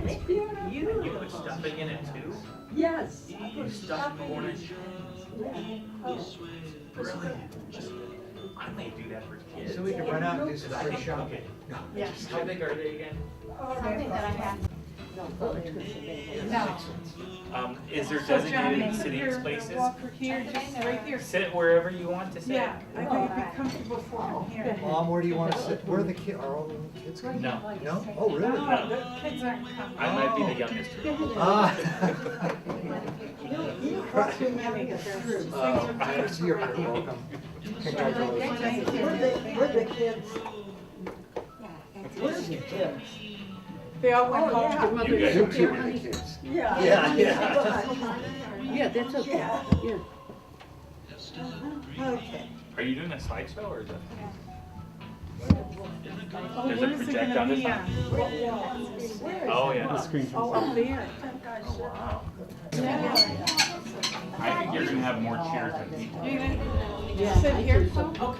You put stuffing in it too? Yes. You stuffed corn and cheese? Really? I may do that for kids. So we can run out and do some free shopping. Yes. How big are they again? Something that I have. Is there So designated John, sitting here, places? Walker here, just right here. Sit wherever you want to sit. Yeah, I think it'd be comfortable for him here. Mom, where do you want to sit? Where are the kids? Are all the kids coming? No, No? Oh, really? No, the kids aren't coming. I might be the youngest. Ah. Too many, but they're true. You're welcome. Congratulations. Where the kids? Where's the kids? They all went home. You guys You are too many kids. Yeah. Yeah, Yeah, that's okay. Yeah. Yeah. Okay. Are you doing a slideshow or is that? Oh, There's where a is it project gonna on this be one? on? Oh, yeah. Oh, up there. Oh, wow. Yeah. I think you're gonna have more cheers than people. You gonna sit here, Phil?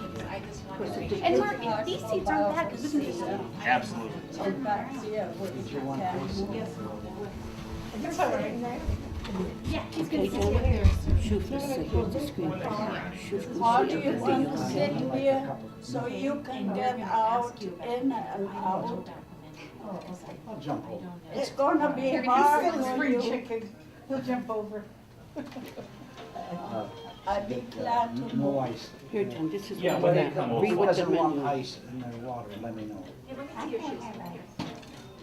And Mark, these seats aren't bad because this is. Absolutely. Yeah, he's gonna sit there. Shoot, let's see, here's the screen. Shoot, How do you want to sit here so you can get out, in and out? I'll jump over. It's gonna be He's hard got a for spring you. chicken. He'll jump over. I'd be glad to No know. ice. Here, John, this is Yeah, what when I they come read over. what the Doesn't want menu. ice in their water, let me know.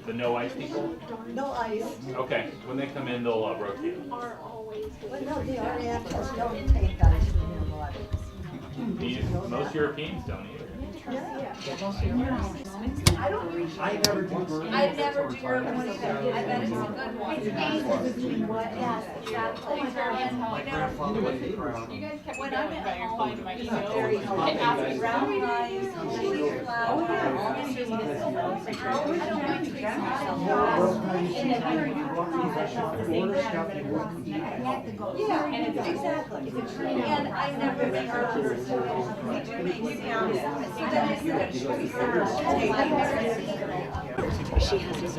The no ice people? No ice. Okay, when they come in, they'll rotate. Well, no, the Orientals don't take ice in their water. Most Europeans don't either. I never do burgers. I never do your one either. I bet it's a good one. Yes, exactly. My grandfather was a crown. You guys kept When me I'm going at by your home, phone to my it's email. very And hard. ask me Brown rice, cauliflower, almond cheese. I don't mind treating myself. Order stuff you wouldn't eat at home. Yeah, exactly. And I never make her. She has his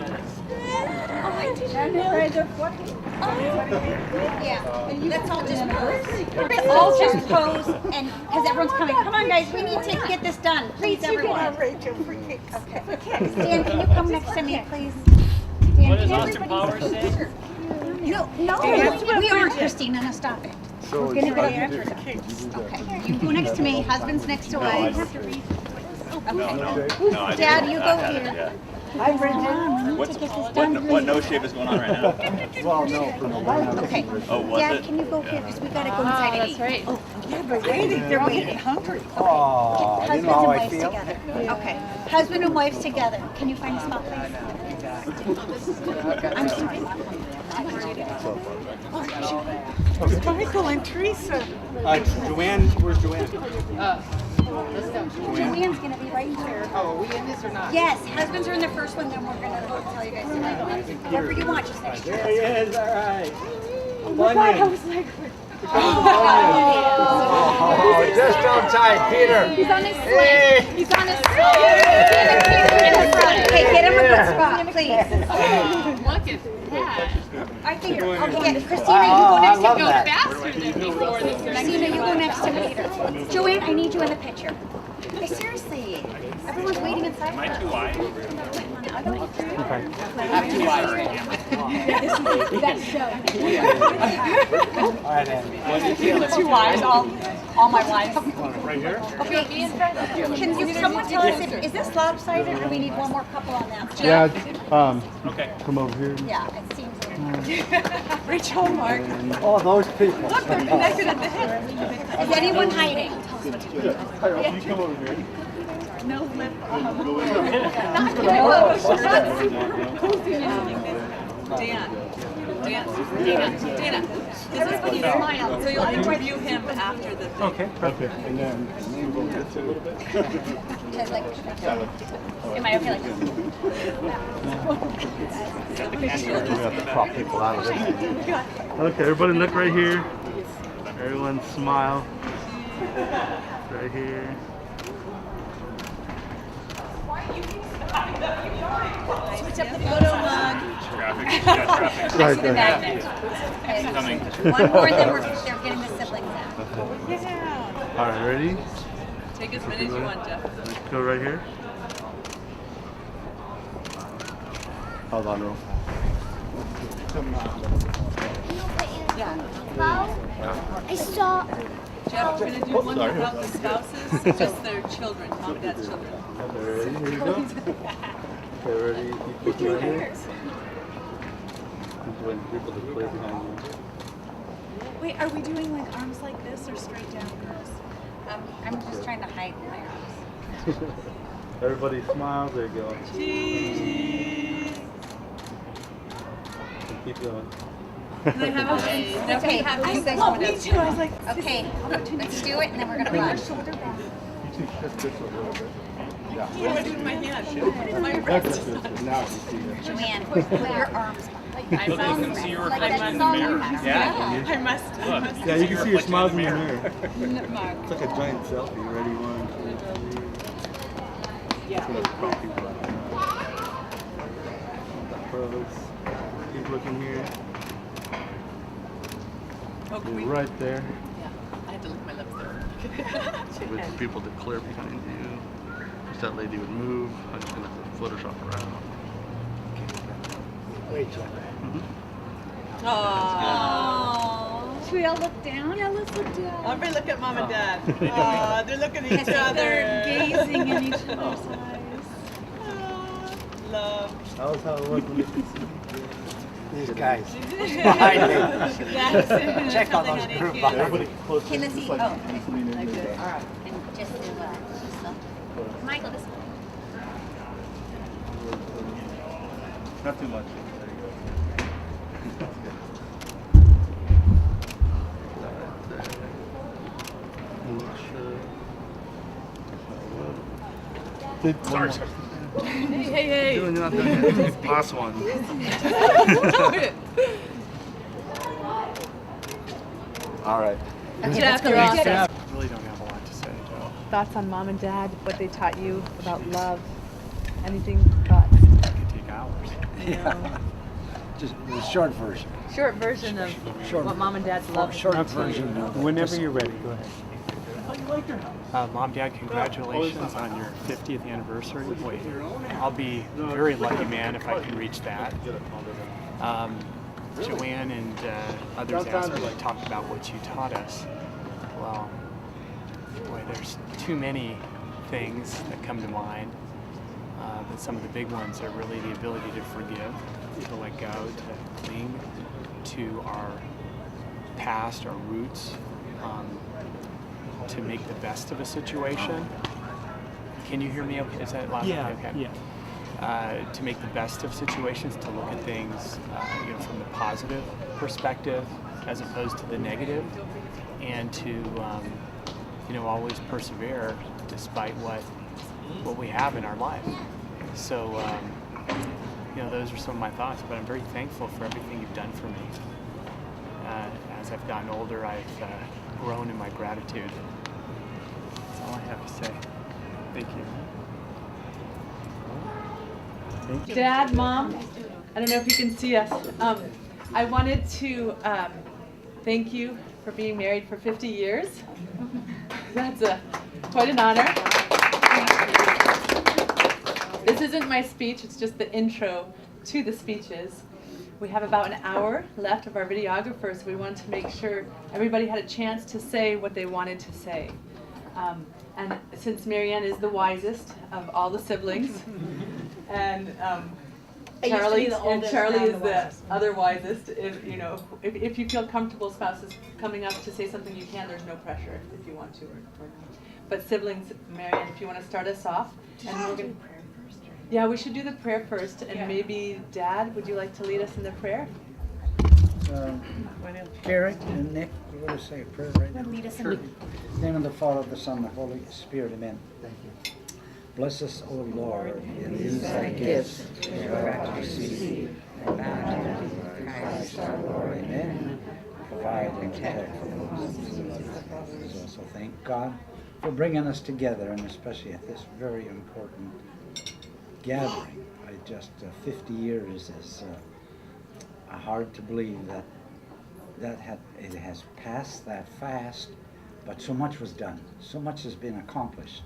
Yeah, let's all just pose. Let's all just pose, and because everyone's coming. Come on, guys, we need to get this done. Please, everyone. Rachel, for kicks. Okay. Stan, can you come next to me, please? What does Austin Powers say? No, we are, Christina. Now stop it. We're gonna go there. Okay, you go next to me. Husband's next to wife. Okay. Dad, you go here. Hi, Bridget. What no shape is going on right now? Well, no, for no. Okay. Oh, was Dad, it? can you go here? Because we gotta go inside and eat. Right. Yeah, but waiting, they're waiting hungry. Aw, you Husbands know how and I wives feel? together. Okay. Husband and wives together. Can you find a spot, please? I'm sorry. Michael and Teresa. Joanne, where's Joanne? Let's go. Joanne's gonna be right here. Oh, are we in this or not? Yes, husbands are in the first one, then we're gonna tell you guys tonight. Whatever you want, just next There he is, all right. Oh, just outside, Peter. He's on his Hey. swing. He's on his Okay, get him a good spot, please. Look at that. I think, okay, yeah, Christina, you go next to love me. Go that. faster than before this. Christina, you go next to me. Joanne, I need you in the picture. Hey, seriously, everyone's waiting inside. Am I too wide? That's so. All right, Andy. 2 wives, all my wives. Right here? Okay, can you, someone tell us, is this lopsided or we need one more couple on that? Okay. Come over here. Yeah, it seems. Rachel, Mark. Oh, those people. Look, they're connected at the hip. Is anyone hiding? You come over here. No lip. Dana, this is when you smile. So you'll interview him after the thing. Okay, perfect. And then we'll get to a little bit. Because like, am I okay like this? We have to prop people out of this. Okay, everybody look right here. Everyone smile. Right here. Switch up the photo mug. Graphic graphics. Right The there. magnet. Okay. Coming. One more, then they're getting the siblings out. Yeah. All right, ready? Take as many as you want, Jeff. Go right here. Hold on, real. I saw. Jeff, we're gonna do one without the spouses, just their children, mom and dad's children. Okay, ready? Here you go. Okay, ready? You put right here. Just waiting for people to play behind you. Wait, are we doing like arms like this or straight down, girls? I'm just trying to hide my arms. Everybody smile. There you go. Cheese. Keep going. Can I have a Okay, have you say Oh, me too. I was like, okay, let's do it, and then we're gonna run. You take just this a little bit. Yeah. What do I do with my hand? My wrist. Now you see it. Joanne, put your arms behind. Look, you can see your Like reflection that's in the all you mirror. have. Yeah. I must. Look. Yeah, you can see your reflection smiles in in the the mirror. It's like a giant selfie. Ready? 1, 2, 3. Yeah. Let's prop people out. That pose. Keep looking here. Oh, can we? You're right there. Yeah, I had to lick my lips there. Wait for people to clear behind you. If that lady would move, I'm just gonna Photoshop around. Aww. Should we all look down? Yeah, let's look down. Everybody look at mom and dad. Aw, they're looking at each other. They're gazing in each other's eyes. Love. That was how it was when they could see. These guys. That's it. Check on those group behind. Everybody close. Can this just eat? Oh, just lean in there. and just do Michael, this one. Not too much. There you go. That's good. Sorry. Hey. You're not done yet. Last one. All right. Jeff, you're awesome. I really don't have a lot to say, Joe. Thoughts on mom and dad, what they taught you about love, anything thoughts? It could take hours. Yeah. Just the short version. Short version of Short, what mom and dad's love. short version of it. Whenever Just- you're ready, go ahead. Mom, Dad, congratulations on your 50th anniversary. Boy, I'll be a very lucky man if I can reach that. Joanne and others asked me to talk about what you taught us. Well, boy, there's too many things that come to mind. But some of the big ones are really the ability to forgive, to let go, to cling to our past, our roots, to make the best of a situation. Can you hear me okay? Is that loud? Yeah, Okay. To make the best of situations, to look at things from the positive perspective as opposed to the negative, and to always persevere despite what we have in our life. So those are some of my thoughts, but I'm very thankful for everything you've done for me. As I've gotten older, I've grown in my gratitude. That's all I have to say. Thank you. Dad, Mom, I don't know if you can see us. I wanted to thank you for being married for 50 years. That's quite an honor. This isn't my speech, it's just the intro to the speeches. We have about an hour left of our videographer, so we wanted to make sure everybody had a chance to say what they wanted to say. And since Marianne is the wisest of all the siblings, and Charlie is the other wisest. If you feel comfortable, spouses coming up to say something, you can. There's no pressure if you want to or not. But siblings, Marianne, if you want to start us off, and we're gonna. Yeah, we should do the prayer first, and maybe Dad, would you like to lead us in the prayer? Carrie and Nick, you want to say a prayer right now? Lead us in Sure. In the name of the Father, the Son, and the Holy Spirit, amen. Thank you. Bless us, O Lord, in these thy gifts, we are to receive, and now in Christ our Lord, amen. Provide and protect for us. We also thank God for bringing us together, and especially at this very important gathering. 50 years is hard to believe that it has passed that fast, but so much was done. So much has been accomplished.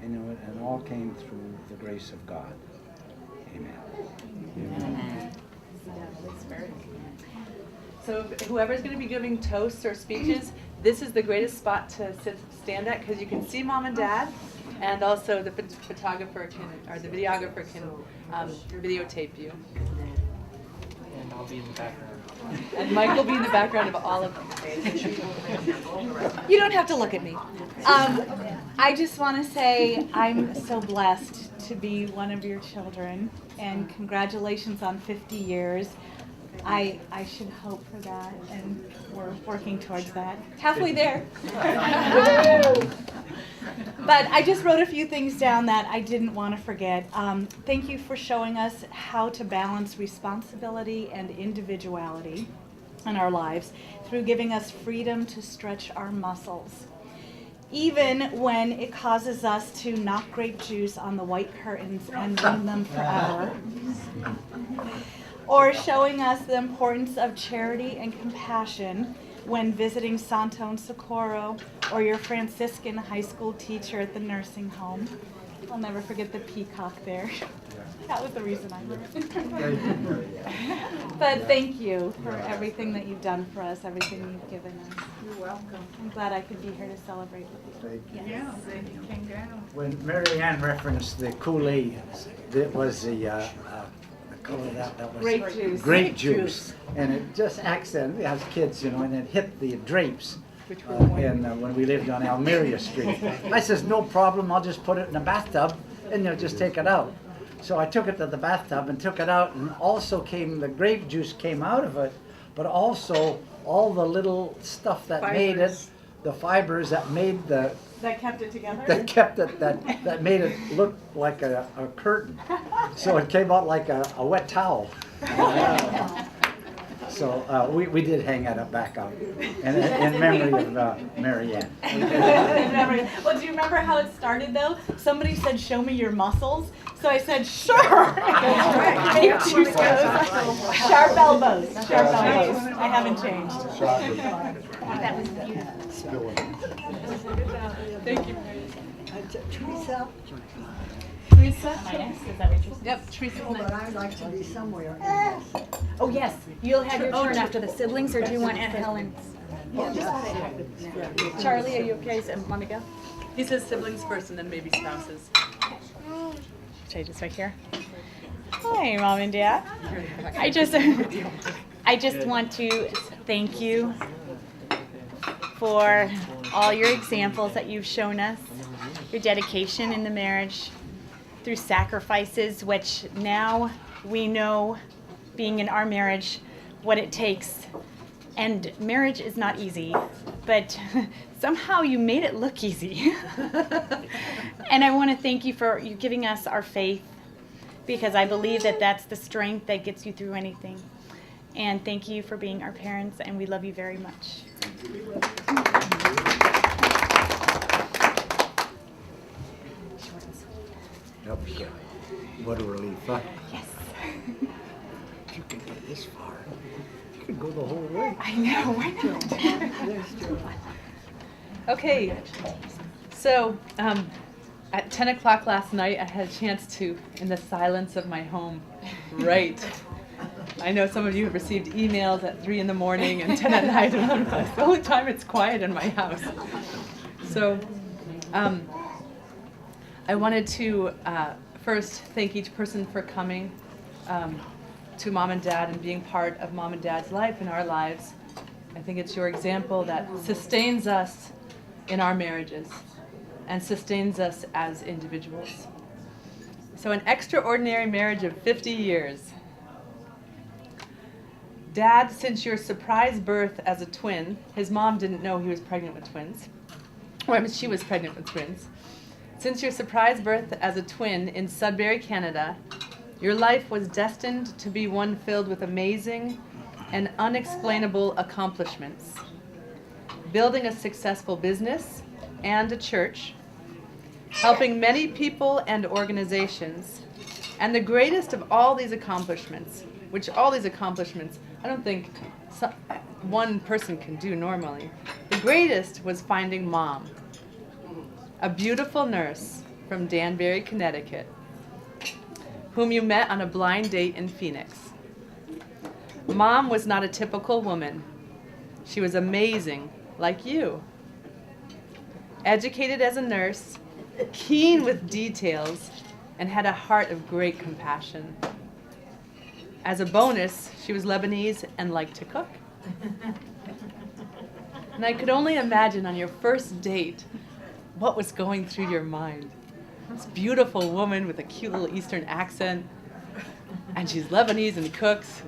And it all came through the grace of God. Amen. Amen. So whoever's going to be giving toasts or speeches, this is the greatest spot to stand at because you can see mom and dad, and also the photographer or the videographer can videotape you. And I'll be in the background. And Mike will be in the background of all of them. You don't have to look at me. I just want to say I'm so blessed to be one of your children, and congratulations on 50 years. I should hope for that, and we're working towards that. Halfway there. But I just wrote a few things down that I didn't want to forget. Thank you for showing us how to balance responsibility and individuality in our lives through giving us freedom to stretch our muscles, even when it causes us to knock grape juice on the white curtains and ruin them forever. Or showing us the importance of charity and compassion when visiting Santo and Socorro, or your Franciscan high school teacher at the nursing home. I'll never forget the peacock there. That was the reason I wrote it. But thank you for everything that you've done for us, everything you've given us. You're welcome. I'm glad I could be here to celebrate with you. Yeah, they came down. When Mary Ann referenced the Kool-Aid, it was the color that was Grape juice. Grape juice, and it just accented as kids, and it hit the drapes. When we lived on Almeria Street, I says, no problem. I'll just put it in a bathtub, and they'll just take it out. So I took it to the bathtub and took it out, and also the grape juice came out of it, but also all the little stuff that made it, the fibers that made That kept it together? that kept it, that made it look like a curtain. So it came out like a wet towel. So we did hang it up back up in memory of Mary Ann. Well, do you remember how it started though? Somebody said, show me your muscles. So I said, sure. Grape juice goes. Sharp elbows. Sharp elbows. I haven't changed. That was beautiful. Thank you. Teresa. Teresa? Is that what you're saying? Yep, Teresa's Oh, but next. I'd like to be somewhere. Oh, yes, you'll have your turn after the siblings, or do you want Aunt Helen's? Charlie, are you okay? Want to go? He says siblings first and then maybe spouses. Should I just right here? Hi, Mom and Dad. I just want to thank you for all your examples that you've shown us, your dedication in the marriage through sacrifices, which now we know, being in our marriage, what it takes. And marriage is not easy, but somehow you made it look easy. And I want to thank you for you giving us our faith, because I believe that that's the strength that gets you through anything. And thank you for being our parents, and we love you very much. Up here. What a relief, huh? Yes. If you can get this far, you can go the whole way. I know, why not? Okay, so at 10 o'clock last night, I had a chance to, in the silence of my home, write. I know some of you have received emails at 3 in the morning and 10 at night, and that's the only time it's quiet in my house. So I wanted to first thank each person for coming to Mom and Dad and being part of Mom and Dad's life and our lives. I think it's your example that sustains us in our marriages and sustains us as individuals. So an extraordinary marriage of 50 years. Dad, since your surprise birth as a twin, his mom didn't know he was pregnant with twins. Or I mean, she was pregnant with twins. Since your surprise birth as a twin in Sudbury, Canada, your life was destined to be one filled with amazing and unexplainable accomplishments. Building a successful business and a church, helping many people and organizations, and the greatest of all these accomplishments, which all these accomplishments I don't think one person can do normally. The greatest was finding Mom, a beautiful nurse from Danbury, Connecticut, whom you met on a blind date in Phoenix. Mom was not a typical woman. She was amazing, like you. Educated as a nurse, keen with details, and had a heart of great compassion. As a bonus, she was Lebanese and liked to cook. And I could only imagine on your first date what was going through your mind. This beautiful woman with a cute little Eastern accent, and she's Lebanese and cooks.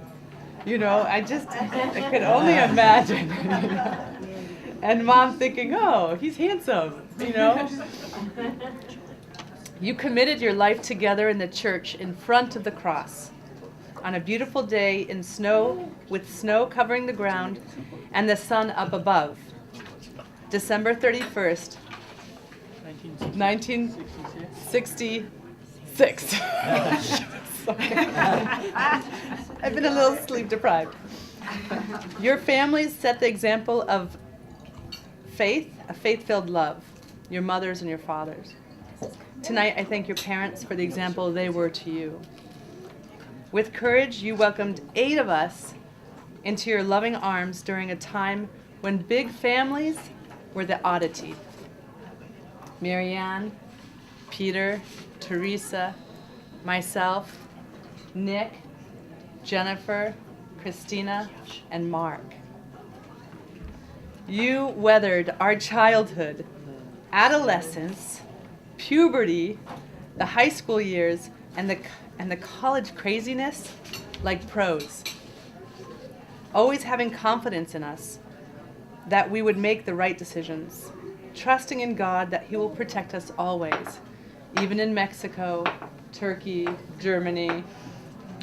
You know, I could only imagine. And Mom thinking, oh, he's handsome, you know. You committed your life together in the church in front of the cross on a beautiful day in snow, with snow covering the ground and the sun up above. December 31st, 1966. I've been a little sleep deprived. Your families set the example of faith, a faith-filled love, your mothers and your fathers. Tonight, I thank your parents for the example they were to you. With courage, you welcomed 8 of us into your loving arms during a time when big families were the oddity. Marianne, Peter, Teresa, myself, Nick, Jennifer, Christina, and Mark. You weathered our childhood, adolescence, puberty, the high school years, and the college craziness like pros. Always having confidence in us that we would make the right decisions, trusting in God that He will protect us always, even in Mexico, Turkey, Germany,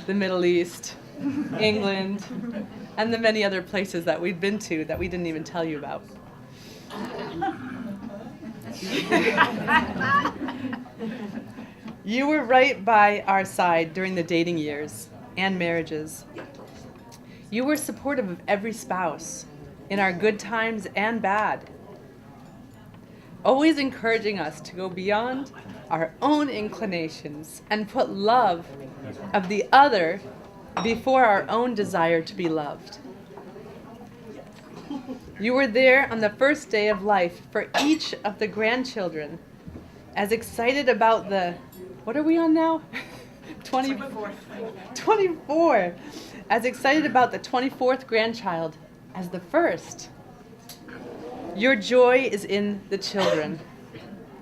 the Middle East, England, and the many other places that we've been to that we didn't even tell you about. You were right by our side during the dating years and marriages. You were supportive of every spouse in our good times and bad, always encouraging us to go beyond our own inclinations and put love of the other before our own desire to be loved. You were there on the first day of life for each of the grandchildren, as excited about the, what are we on now? 24. As excited about the 24th grandchild as the first. Your joy is in the children,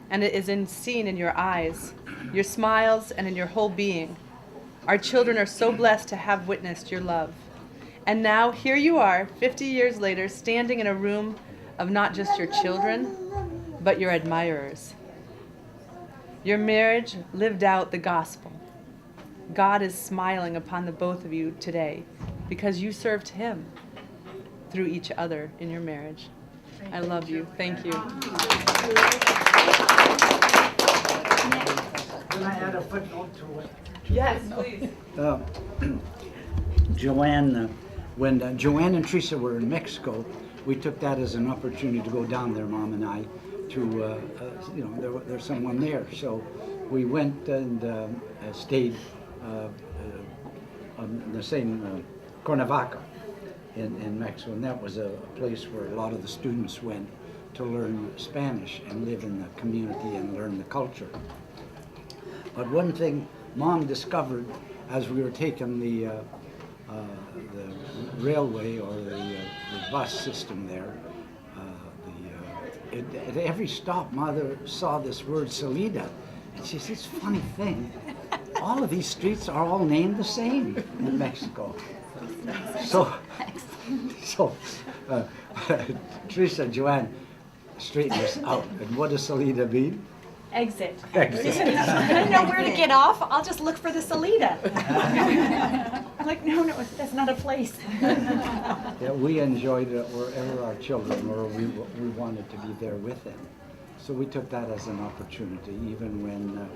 and it is seen in your eyes, your smiles, and in your whole being. Our children are so blessed to have witnessed your love. And now, here you are, 50 years later, standing in a room of not just your children, but your admirers. Your marriage lived out the gospel. God is smiling upon the both of you today because you served Him through each other in your marriage. I love you. Thank you. Can I add a footnote to it? Yes, please. Joanne, when Joanne and Teresa were in Mexico, we took that as an opportunity to go down there, Mom and I, to, there's someone there. So we went and stayed on the same Cuernavaca in Mexico, and that was a place where a lot of the students went to learn Spanish and live in the community and learn the culture. But one thing Mom discovered as we were taking the railway or the bus system there, at every stop, Mother saw this word Salida, and she says, funny thing, all of these streets are all named the same in Mexico. So Teresa and Joanne straightened us out. And what does Salida mean? Exit. Exit. I don't know where to get off. I'll just look for the Salida. I'm like, no, that's not a place. Yeah, we enjoyed it wherever our children were. We wanted to be there with them. So we took that as an opportunity, even when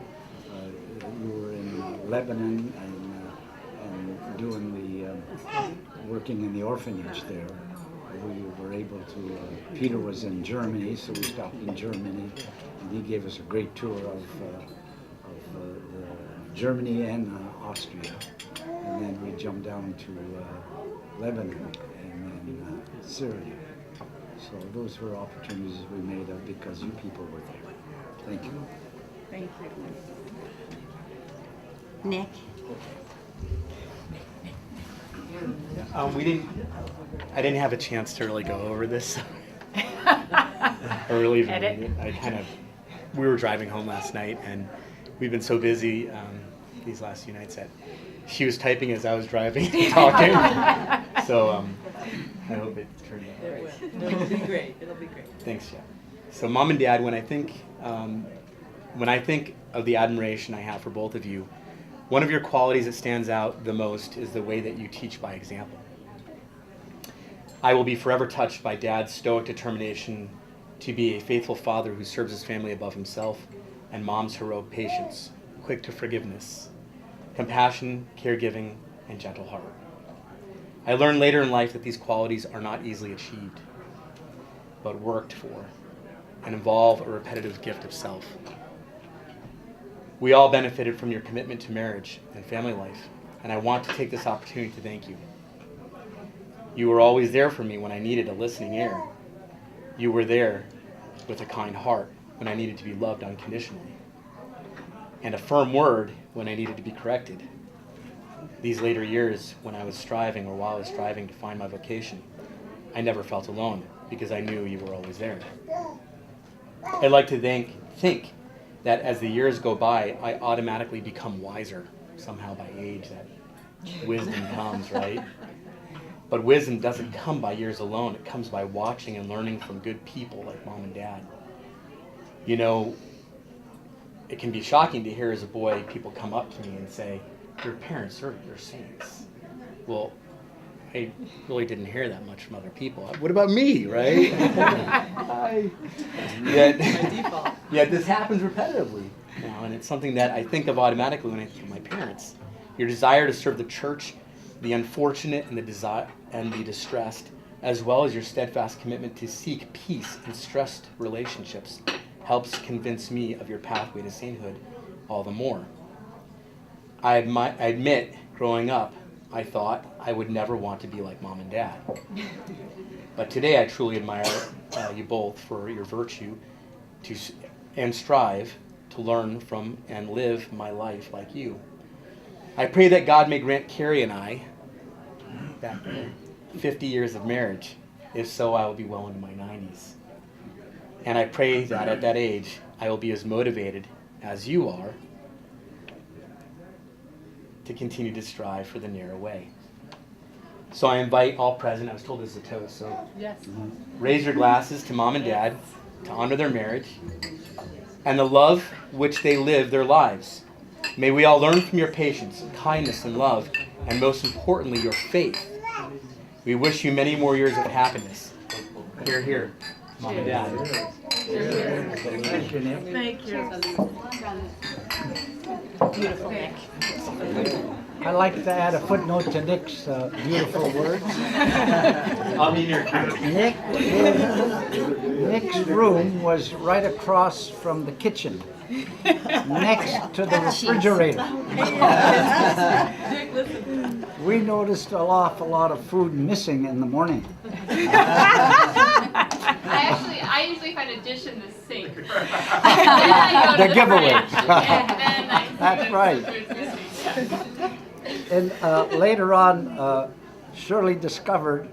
you were in Lebanon and doing the working in the orphanage there, we were able to. Peter was in Germany, so we stopped in Germany, and he gave us a great tour of Germany and Austria, and then we jumped down to Lebanon and then Syria. So those were opportunities we made because you people were there. Thank you. Thank you. Nick? I didn't have a chance to really go over this. Or really even read it. We were driving home last night, and we've been so busy these last few nights that she was typing as I was driving and talking. So I hope it turned out right. It'll be great. It'll be great. Thanks, Jeff. So Mom and Dad, when I think of the admiration I have for both of you, one of your qualities that stands out the most is the way that you teach by example. I will be forever touched by Dad's stoic determination to be a faithful father who serves his family above himself, and Mom's heroic patience, quick to forgiveness, compassion, caregiving, and gentle heart. I learned later in life that these qualities are not easily achieved, but worked for, and involve a repetitive gift of self. We all benefited from your commitment to marriage and family life, and I want to take this opportunity to thank you. You were always there for me when I needed a listening ear. You were there with a kind heart when I needed to be loved unconditionally, and a firm word when I needed to be corrected. These later years, when I was striving or while I was striving to find my vocation, I never felt alone because I knew you were always there. I'd like to think that as the years go by, I automatically become wiser, somehow by age, that wisdom comes, right? But wisdom doesn't come by years alone. It comes by watching and learning from good people like Mom and Dad. You know, it can be shocking to hear as a boy people come up to me and say, your parents are your saints. Well, I really didn't hear that much from other people. What about me, right? Yet this happens repetitively now, and it's something that I think of automatically when I think of my parents. Your desire to serve the church, the unfortunate and the distressed, as well as your steadfast commitment to seek peace in stressed relationships, helps convince me of your pathway to sainthood all the more. I admit, growing up, I thought I would never want to be like Mom and Dad. But today I truly admire you both for your virtue and strive to learn from and live my life like you. I pray that God may grant Carrie and I, back there, 50 years of marriage. If so, I will be well into my 90s. And I pray that at that age, I will be as motivated as you are to continue to strive for the narrow way. So I invite all present, I was told this is a toast, so yes. Raise your glasses to Mom and Dad to honor their marriage and the love which they live their lives. May we all learn from your patience, kindness, and love, and most importantly, your faith. We wish you many more years of happiness. Hear, hear. Mom and Dad. Thank you, Nick. Thank you. Beautiful, Nick. I'd like to add a footnote to Nick's beautiful words. I'll be near. Nick's room was right across from the kitchen, next to the refrigerator. We noticed an awful lot of food missing in the morning. I usually find a dish in the sink. The giveaway. That's right. And later on, Shirley discovered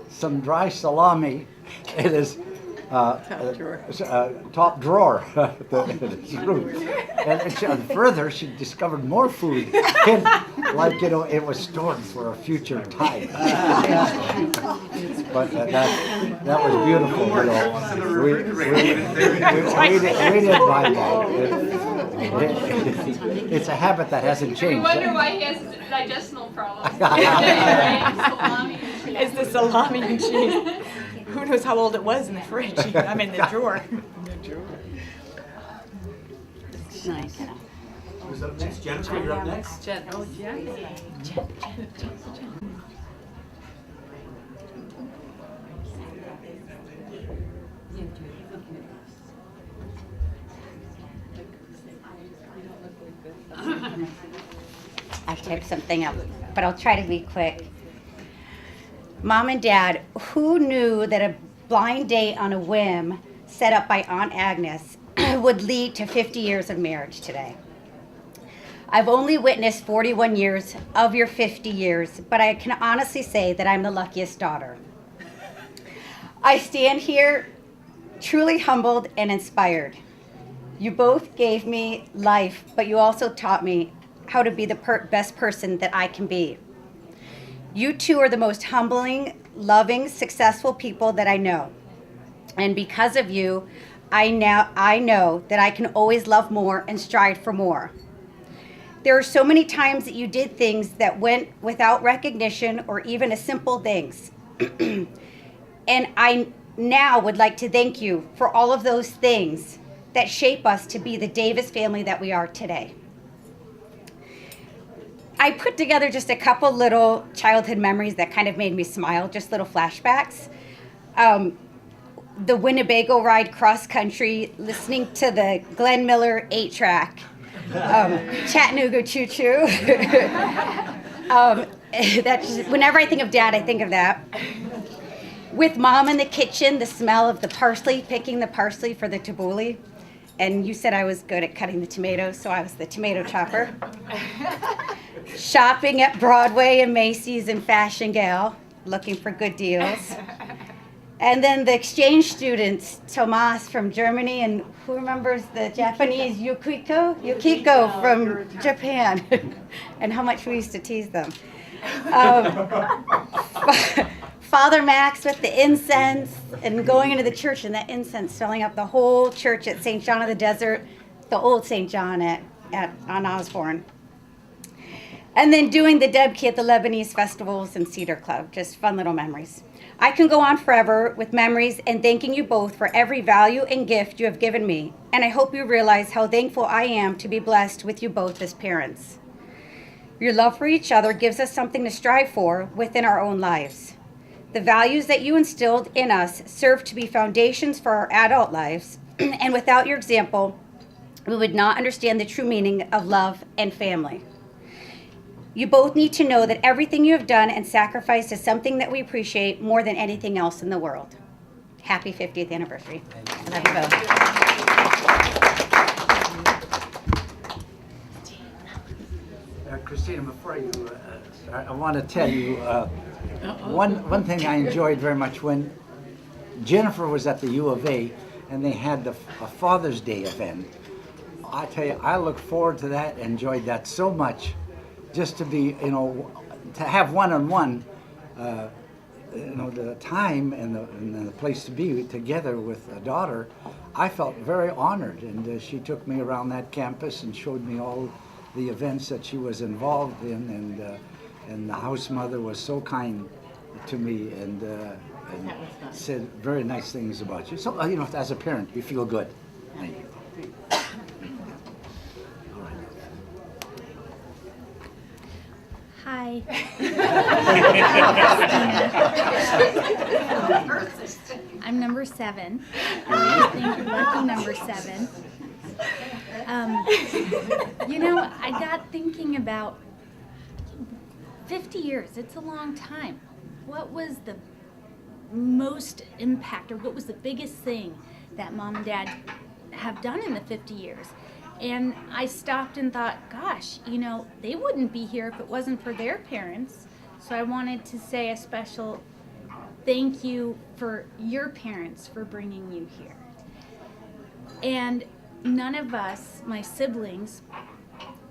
some dry salami in his top drawer in his room. And further, she discovered more food. Like, you know, it was stored for a future time. But that was beautiful, you know. We didn't mind that. It's a habit that hasn't changed. We wonder why he has digestional problems. It's the salami and cheese. Who knows how old it was in the fridge? I'm in the drawer. Nice. Who's up next? Jennifer, you're up next. Jen. Oh, Jen. I typed something up, but I'll try to be quick. Mom and Dad, who knew that a blind date on a whim set up by Aunt Agnes would lead to 50 years of marriage today? I've only witnessed 41 years of your 50 years, but I can honestly say that I'm the luckiest daughter. I stand here truly humbled and inspired. You both gave me life, but you also taught me how to be the best person that I can be. You two are the most humbling, loving, successful people that I know. And because of you, I know that I can always love more and strive for more. There are so many times that you did things that went without recognition or even as simple things. And I now would like to thank you for all of those things that shape us to be the Davis family that we are today. I put together just a couple little childhood memories that kind of made me smile, just little flashbacks. The Winnebago ride cross country, listening to the Glenn Miller 8-track, Chattanooga Choo Choo. Whenever I think of Dad, I think of that. With Mom in the kitchen, the smell of the parsley, picking the parsley for the tabbouleh. And you said I was good at cutting the tomatoes, so I was the tomato chopper. Shopping at Broadway and Macy's and Fashion Gal, looking for good deals. And then the exchange students, Tomas from Germany, and who remembers the Japanese Yukiko from Japan, and how much we used to tease them. Father Max with the incense, and going into the church and that incense filling up the whole church at St. John of the Desert, the old St. John on Osborne. And then doing the Debki at the Lebanese festivals and Cedar Club, just fun little memories. I can go on forever with memories and thanking you both for every value and gift you have given me. And I hope you realize how thankful I am to be blessed with you both as parents. Your love for each other gives us something to strive for within our own lives. The values that you instilled in us serve to be foundations for our adult lives, and without your example, we would not understand the true meaning of love and family. You both need to know that everything you have done and sacrificed is something that we appreciate more than anything else in the world. Happy 50th anniversary. I love you both. Christina, before you start, I want to tell you one thing I enjoyed very much when Jennifer was at the U of A and they had a Father's Day event. I tell you, I look forward to that, enjoyed that so much. Just to be, to have one-on-one, the time and the place to be together with a daughter, I felt very honored. And she took me around that campus and showed me all the events that she was involved in, and the house mother was so kind to me and said very nice things about you. So, as a parent, you feel good. Thank you. Hi. I'm number 7. Lucky number 7. I got thinking about 50 years. It's a long time. What was the most impact, or what was the biggest thing that Mom and Dad have done in the 50 years? And I stopped and thought, gosh, they wouldn't be here if it wasn't for their parents. So I wanted to say a special thank you for your parents for bringing you here. And none of us, my siblings,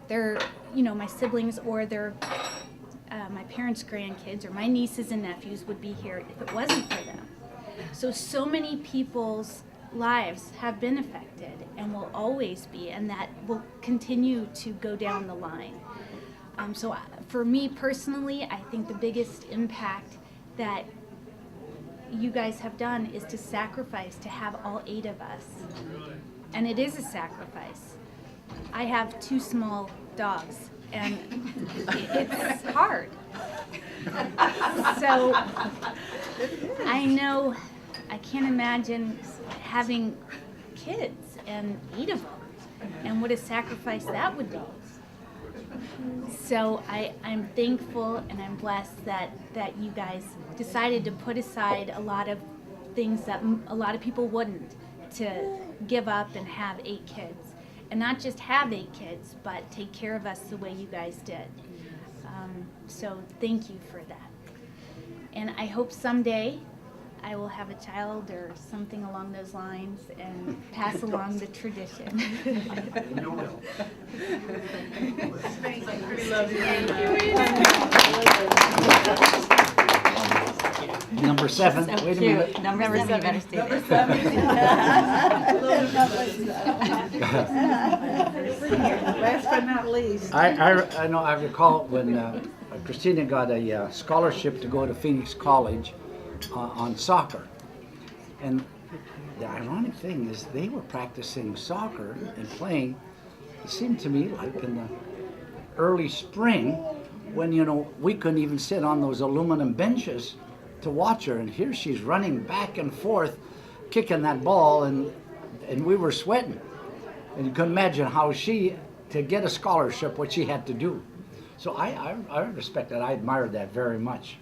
my siblings or my parents' grandkids or my nieces and nephews would be here if it wasn't for them. So many people's lives have been affected and will always be, and that will continue to go down the line. So for me personally, I think the biggest impact that you guys have done is to sacrifice to have all 8 of us. And it is a sacrifice. I have 2 small dogs, and it's hard. So I know I can't imagine having kids and 8 of them, and what a sacrifice that would be. So I'm thankful and I'm blessed that you guys decided to put aside a lot of things that a lot of people wouldn't, to give up and have 8 kids. And not just have 8 kids, but take care of us the way you guys did. So thank you for that. And I hope someday I will have a child or something along those lines and pass along the tradition. Number 7. Wait a minute. Number 7, you better stay there. Last but not least. I know, I recall when Christina got a scholarship to go to Phoenix College on soccer. And the ironic thing is they were practicing soccer and playing, it seemed to me like in the early spring, when, you know, we couldn't even sit on those aluminum benches to watch her. And here she's running back and forth, kicking that ball, and we were sweating. And you can imagine how to get a scholarship, what she had to do. So I respect that. I admired that very much.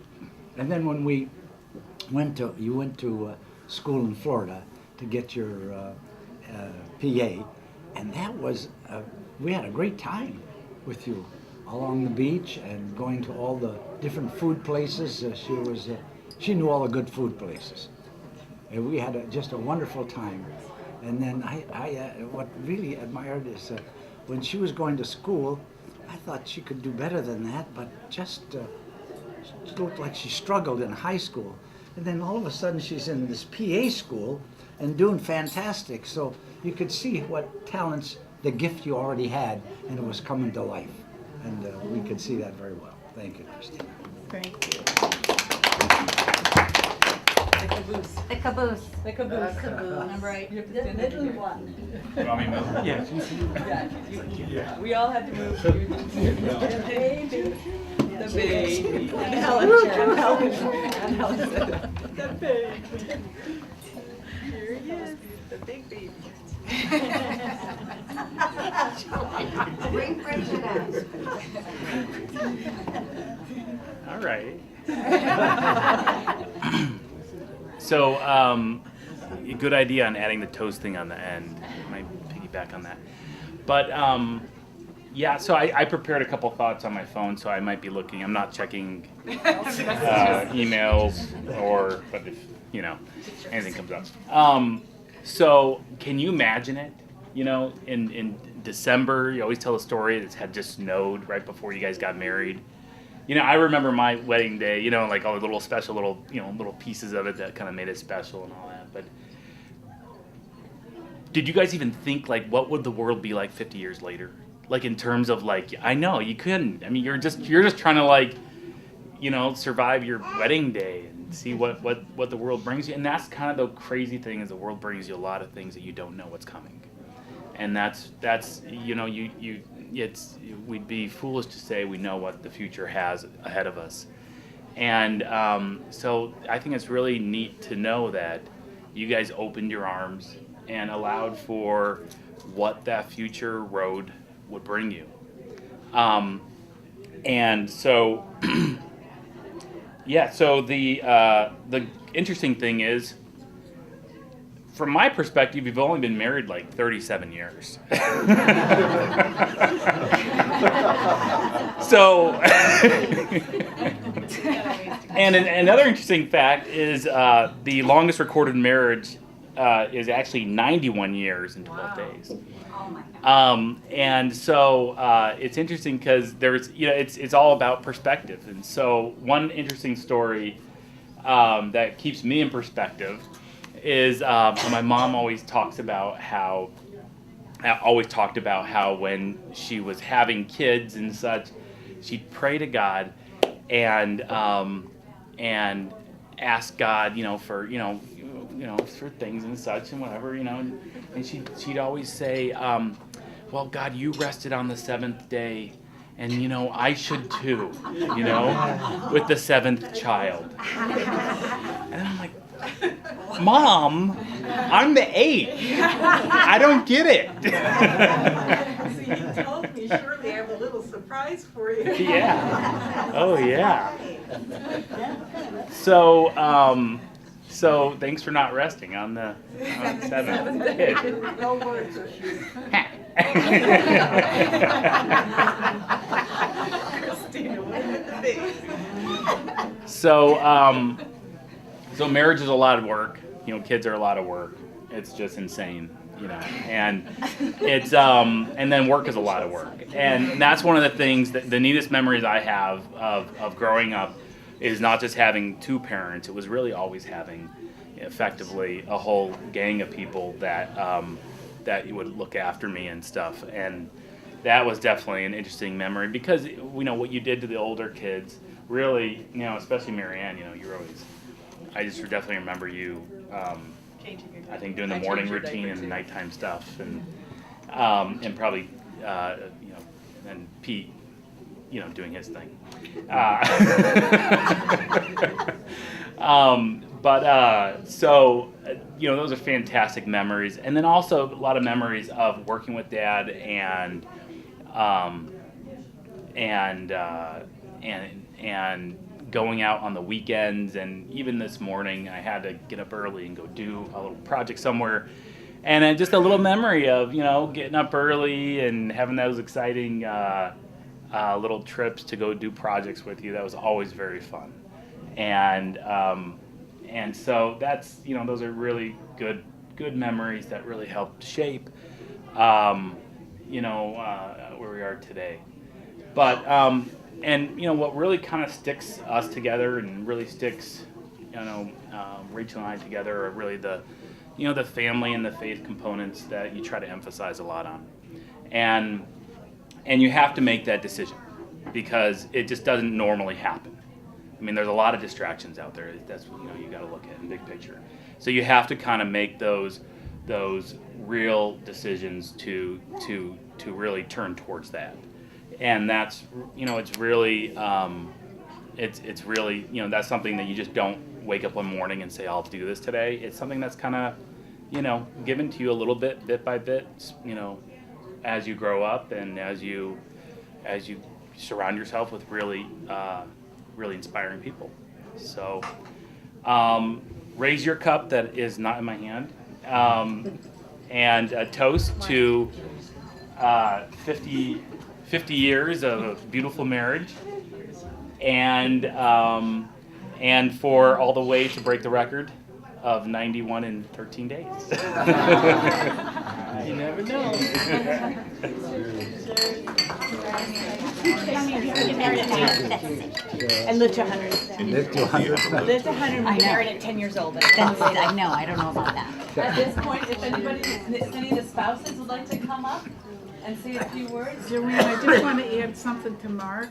And then when you went to school in Florida to get your PA, and that was, we had a great time with you along the beach and going to all the different food places. She knew all the good food places. And we had just a wonderful time. And then what really admired is when she was going to school, I thought she could do better than that, but just she looked like she struggled in high school. And then all of a sudden she's in this PA school and doing fantastic. So you could see what talents, the gift you already had, and it was coming to life. And we could see that very well. Thank you, Christina. Thank you. The caboose. The caboose. Number 8. You have to stand Little here. one. You want me to move? Yeah. We all had to move. The baby. The baby. And Helen. The baby. Here he is. The big baby. Bring Bridget out. All right. So, a good idea on adding the toast thing on the end. I might piggyback on that. But, yeah, so I prepared a couple thoughts on my phone, so I might be looking. I'm not checking emails but if, you know, anything comes up. So, can you imagine it? You know, in December, you always tell a story that had just snowed right before you guys got married. You know, I remember my wedding day, you know, like all the little special little pieces of it that kind of made it special and all that. But did you guys even think, like, what would the world be like 50 years later? Like, in terms of, like, I know, you couldn't. I mean, you're just trying to, like, you know, survive your wedding day and see what the world brings you. And that's kind of the crazy thing, is the world brings you a lot of things that you don't know what's coming. And that's you know, we'd be foolish to say we know what the future has ahead of us. And so I think it's really neat to know that you guys opened your arms and allowed for what that future road would bring you. And so, yeah, so the interesting thing is, from my perspective, you've only been married like 37 years. So, and another interesting fact is the longest recorded marriage is actually 91 years and 12 days. Oh my God. And so it's interesting because there's, you know, it's all about perspective. And so one interesting story that keeps me in perspective is my mom always talked about how when she was having kids and such, she'd pray to God and ask God, you know, for for things and such and whatever, you know, and she'd always say, well, God, you rested on the seventh day, and you know, I should too, you know, with the seventh child. And I'm like, Mom, I'm the eighth. I don't get it. See, you told me, surely I have a little surprise for you. Yeah. Oh, yeah. So, so thanks for not resting on the seventh kid. No words are shoot. Christina, what with the face? So, so marriage is a lot of work. You know, kids are a lot of work. It's just insane, you know. And it's and then work is a lot of work. And that's one of the things that the neatest memories I have of growing up is not just having two parents. It was really always having effectively a whole gang of people that that would look after me and stuff. And that was definitely an interesting memory because you know what you did to the older kids really, you know, especially Marianne, you know, you're always. I just definitely remember you. I think doing the morning routine and the nighttime stuff, and probably you know, and Pete, you know, doing his thing. So you know, those are fantastic memories, and then also a lot of memories of working with Dad and going out on the weekends, and even this morning I had to get up early and go do a little project somewhere, and then just a little memory of, you know, getting up early and having those exciting little trips to go do projects with you. That was always very fun, and so that's, you know, those are really good memories that really helped shape you know, where we are today. But and you know what really kind of sticks us together and really sticks, you know, Rachel and I together are really the, you know, the family and the faith components that you try to emphasize a lot on, and you have to make that decision because it just doesn't normally happen. I mean, there's a lot of distractions out there. That's what, you know, you got to look at in big picture. So you have to kind of make those real decisions to really turn towards that. And that's, you know, it's really, it's really, you know, that's something that you just don't wake up one morning and say, I'll do this today. It's something that's kind of, you know, given to you a little bit by bit, you know, as you grow up and as you surround yourself with really, really inspiring people. So, raise your cup that is not in my hand, and a toast to 50 years of a beautiful marriage, and for all the way to break the record of 91 in 13 days. You never know. And live to 100. Live to 100. Live to 100 and I be know. married at 10 years old. I know, I don't know about that. At this point, if anybody, if any of the spouses would like to come up and say a few words. Joanne, I just want to add something to Mark,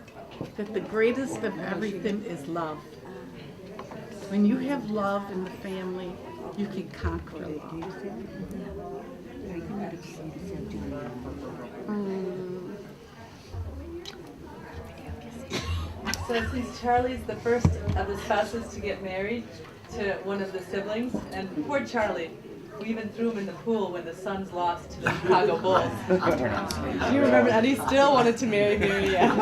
that the greatest of everything is love. When you have love in the family, you can conquer it. So since Charlie's the first of the spouses to get married to one of the siblings, and poor Charlie, we even threw him in the pool when the Suns lost to the Chicago Bulls. Do you remember? And he still wanted to marry Marianne.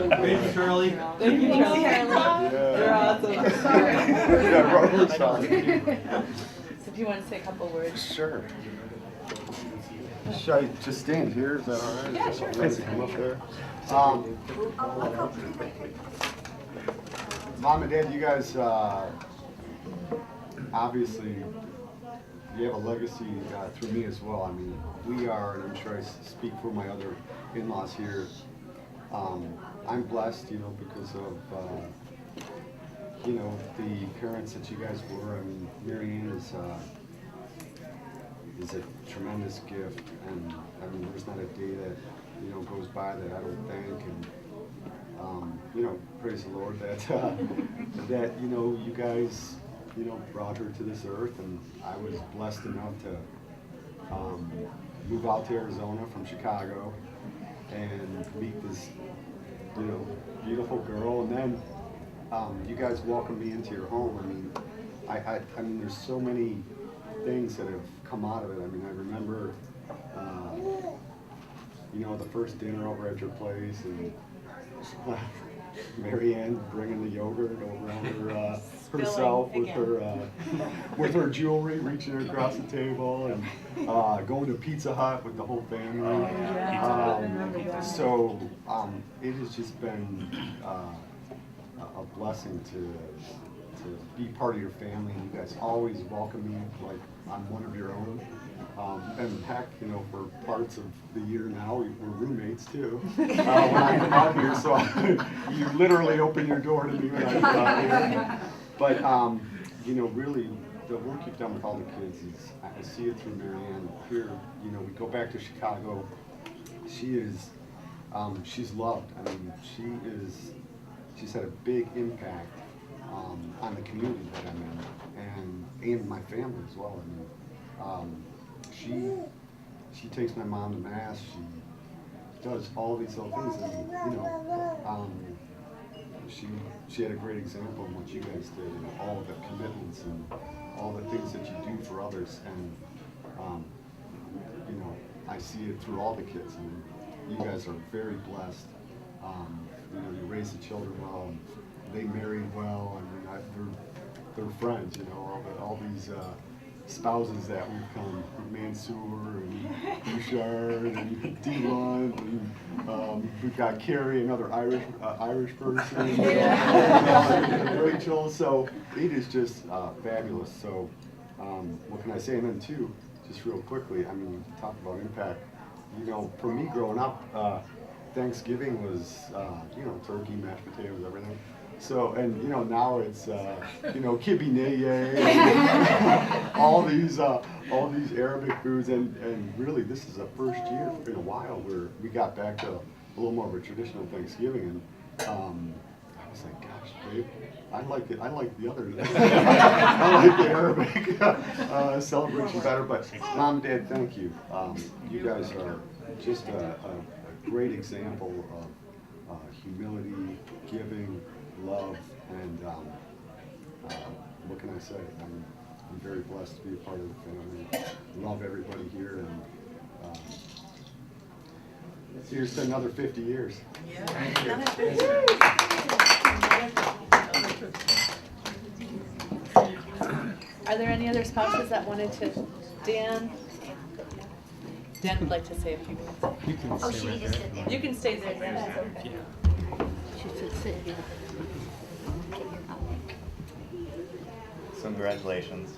Thank you, Charlie. Thank you, Charlie. You're awesome. Yeah, sorry. So if you want to say a couple words. Sure. Should I just stand here? Is that all right? Yeah, sure. Come up there. Mom and Dad, you guys obviously you have a legacy through me as well. I mean, we are, and I'm sure I speak for my other in-laws here. I'm blessed, you know, because of you know, the parents that you guys were. I mean, Marianne is a tremendous gift, and I mean, there's not a day that, you know, goes by that I don't thank, and you know, praise the Lord that that, you know, you guys, you know, brought her to this earth, and I was blessed enough to move out to Arizona from Chicago and meet this, you know, beautiful girl, and then you guys welcomed me into your home. I mean, there's so many things that have come out of it. I mean, I remember, you know, the first dinner over at your place, and Mary Ann bringing the yogurt over on her, herself with her jewelry, reaching across the table, and going to Pizza Hut with the whole family. So it has just been a blessing to be part of your family. You guys always welcome me like I'm one of your own. And heck, you know, for parts of the year now, we're roommates too. When I come out here, so you literally open your door to me when I come out here. But, you know, really, the work you've done with all the kids is, I see it through Mary Ann. Here, you know, we go back to Chicago. She is, she's loved. I mean, she's had a big impact on the community that I'm in, and my family as well. I mean, she takes my mom to mass. She does all these little things, and you know, she had a great example of what you guys did, and all of the commitments and all the things that you do for others. And you know, I see it through all the kids. I mean, you guys are very blessed. You know, you raise the children well, and they married well. I mean, they're friends. You know, all these spouses that we've come, Mansoor and Bouchard and Dylan, and we've got Carrie, another Irish person, and Rachel. So it is just fabulous. So what can I say? And then too, just real quickly, I mean, talk about impact. You know, for me growing up, Thanksgiving was, you know, turkey, mashed potatoes, everything. So, and you know, now it's, you know, kibbeh neye, all these Arabic foods, and really this is the first year in a while where we got back to a little more of a traditional Thanksgiving, and I was like, gosh, babe, I like the other, I like the Arabic celebration better, but Mom and Dad, thank you. You guys are just a great example of humility, giving, love, and what can I say? I'm very blessed to be a part of the family. Love everybody here, and here's to another 50 years. Yeah. Thank you. Are there any other spouses that wanted to? Dan would like to say a few words. You can stay right there. You can stay there. That's okay. She said sit here. So congratulations.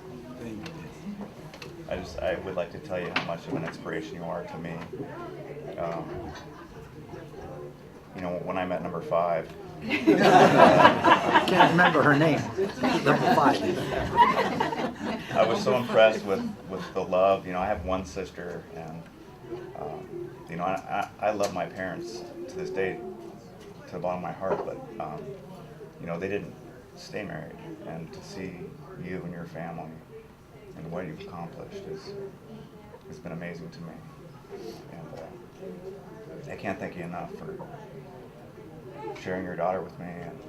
I would like to tell you how much of an inspiration you are to me. You know, when I met number 5. I can't remember her name. Number 5. I was so impressed with the love. You know, I have one sister, and you know, I love my parents to this day, to the bottom of my heart. But you know, they didn't stay married, and to see you and your family and what you've accomplished has been amazing to me. And I can't thank you enough for sharing your daughter with me. And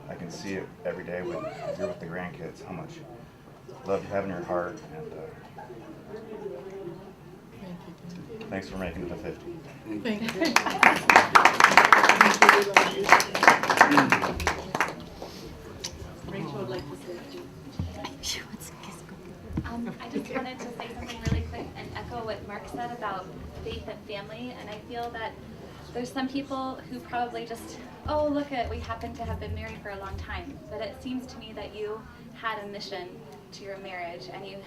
I can see it every day when you're with the grandkids, how much love you have in your heart. And thanks for making it to 50. Thank you. Rachel would like to say a few. I just wanted to say something really quick and echo what Mark said about faith and family. And I feel that there's some people who probably just, oh, look at, we happen to have been married for a long time. But it seems to me that you had a mission to your marriage, and you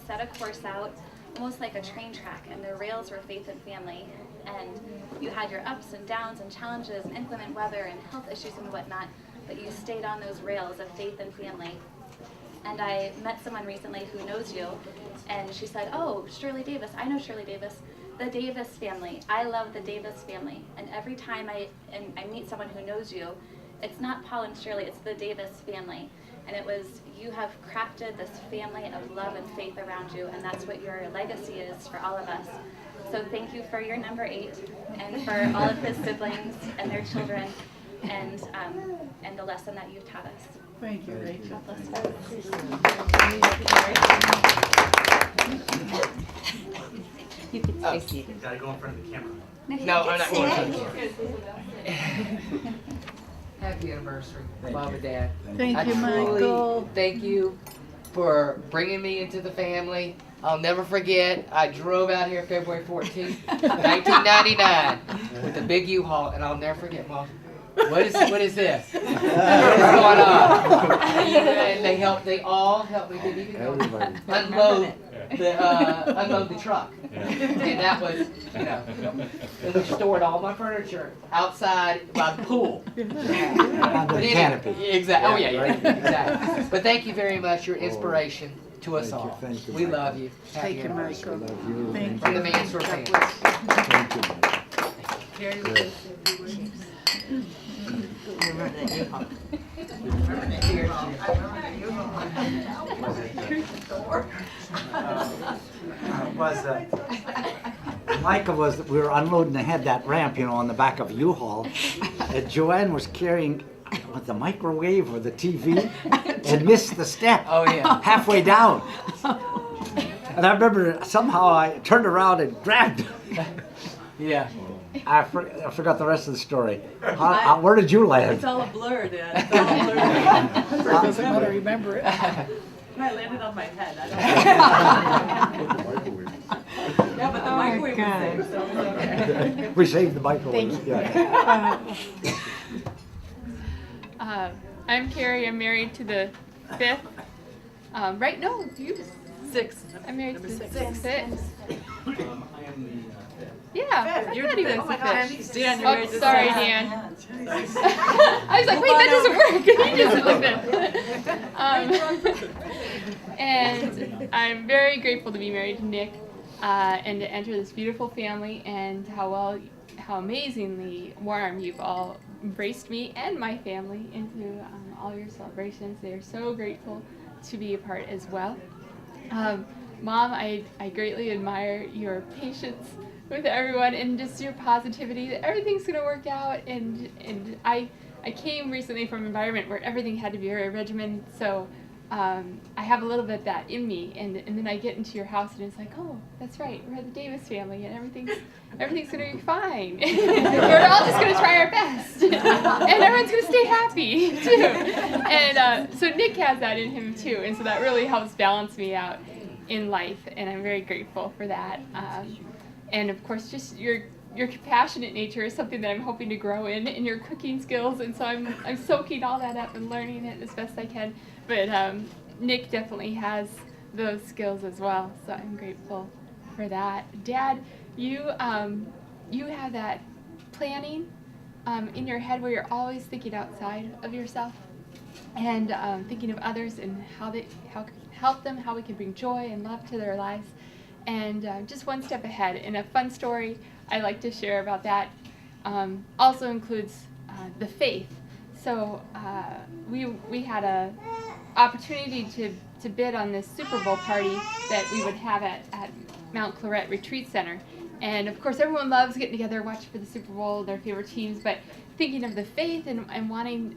set a course out almost like a train track, and the rails were faith and family. And you had your ups and downs and challenges and inclement weather and health issues and whatnot, but you stayed on those rails of faith and family. And I met someone recently who knows you, and she said, oh, Shirley Davis, I know Shirley Davis, the Davis family. I love the Davis family. And every time I meet someone who knows you, it's not Paul and Shirley, it's the Davis family. And it was, you have crafted this family of love and faith around you, and that's what your legacy is for all of us. So thank you for your number 8, and for all of his siblings and their children, and the lesson that you've taught us. Thank you, Rachel. God bless You can stay seated. You gotta go in front of the camera. No, I'm not going to. Happy anniversary, Mom and Dad. Thank I you, truly Michael. Thank you for bringing me into the family. I'll never forget, I drove out here February 14th, 1999 with a big U-Haul, and I'll never forget, Mom. What is this? What's going on? And they all helped me, didn't even unload the truck. And that was, and we stored all my furniture outside by the pool. Under the canopy. Exactly. Oh yeah, exactly. But thank you very much. Your inspiration to us all. Thank you, We Michael. love you. Thank you, Michael. Love you. Thank From the you. Mansfield God fans. bless Thank you, Michael. We were unloading and had that ramp, on the back of a U-Haul, and Joanne was carrying the microwave or the TV and missed the step. Oh yeah. Halfway down. And I remember somehow I turned around and grabbed her. Yeah. I forgot the rest of the story. Where did you land? It's all a blur, Dad. It's all a blur. It doesn't matter, remember it. I landed on my head. I don't know. Yeah, but the microwave was safe, so it was okay. We saved the microwave. Thank you. Uh, I'm Carrie. I'm married to the 5th. Right? No, you. 6. I'm married to the 6th. I am the 5th. Yeah, You're I thought he was the the 5th. 5th. Dan, you're Oh, married to the sorry, 6th. Dan. I was like, wait, that doesn't work. He doesn't look good. And I'm very grateful to be married to Nick and to enter this beautiful family, and how amazingly warm you've all embraced me and my family into all your celebrations. They are so grateful to be a part as well. Mom, I greatly admire your patience with everyone and just your positivity that everything's going to work out. And I came recently from an environment where everything had to be very regimented, so I have a little bit of that in me. And then I get into your house and it's like, oh, that's right, we're the Davis family and everything's going to be fine. We're all just going to try our best. And everyone's going to stay happy, too. And so Nick has that in him, too. And so that really helps balance me out in life, and I'm very grateful for that. And of course, just your compassionate nature is something that I'm hoping to grow in your cooking skills, and so I'm soaking all that up and learning it as best I can. But Nick definitely has those skills as well, so I'm grateful for that. Dad, you have that planning in your head where you're always thinking outside of yourself and thinking of others and how help them, how we can bring joy and love to their lives, and just one step ahead. And a fun story I like to share about that also includes the faith. So we had a opportunity to bid on this Super Bowl party that we would have at Mount Claret Retreat Center. And of course everyone loves getting together, watching for the Super Bowl, their favorite teams, but thinking of the faith and wanting